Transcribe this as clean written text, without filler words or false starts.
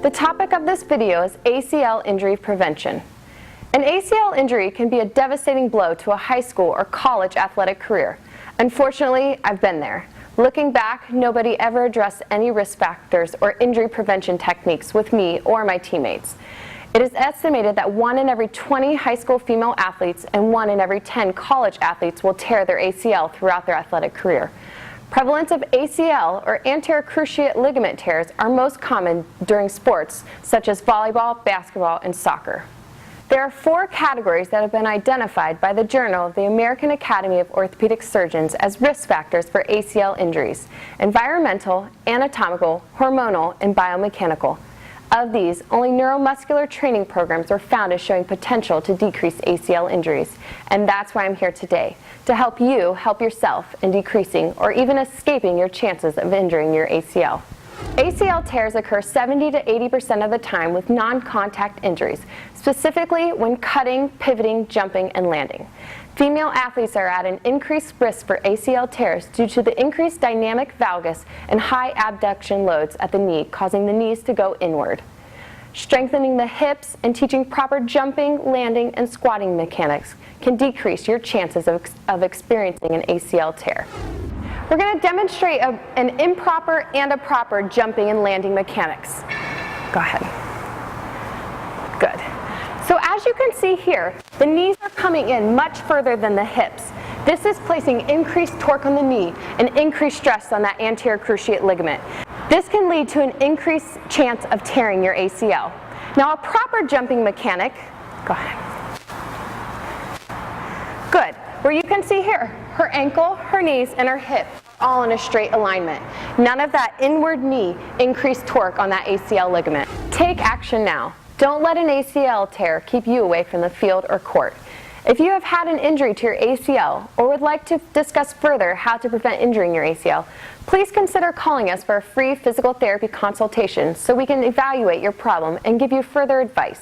The topic of this video is ACL injury prevention. An ACL injury can be a devastating blow to a high school or college athletic career. Unfortunately, I've been there. Looking back, nobody ever addressed any risk factors or injury prevention techniques with me or my teammates. It is estimated that 1 in every 20 high school female athletes and 1 in every 10 college athletes will tear their ACL throughout their athletic career. Prevalence of ACL or anterior cruciate ligament tears are most common during sports such as volleyball, basketball, and soccer. There are 4 categories that have been identified by the Journal of the American Academy of Orthopedic Surgeons as risk factors for ACL injuries: environmental, anatomical, hormonal, and biomechanical. Of these, only neuromuscular training programs are found as showing potential to decrease ACL injuries. And that's why I'm here today, to help you help yourself in decreasing or even escaping your chances of injuring your ACL. ACL tears occur 70 to 80% of the time with non-contact injuries, specifically when cutting, pivoting, jumping, and landing. Female athletes are at an increased risk for ACL tears due to the increased dynamic valgus and high abduction loads at the knee, causing the knees to go inward. Strengthening the hips and teaching proper jumping, landing, and squatting mechanics can decrease your chances of experiencing an ACL tear. We're going to demonstrate an improper and a proper jumping and landing mechanics. Go ahead. Good. So as you can see here, the knees are coming in much further than the hips. This is placing increased torque on the knee and increased stress on that anterior cruciate ligament. This can lead to an increased chance of tearing your ACL. Now a proper jumping mechanic, go ahead. Good. Where you can see here, her ankle, her knees, and her hip are all in a straight alignment. None of that inward knee increased torque on that ACL ligament. Take action now. Don't let an ACL tear keep you away from the field or court. If you have had an injury to your ACL or would like to discuss further how to prevent injuring your ACL, please consider calling us for a free physical therapy consultation so we can evaluate your problem and give you further advice.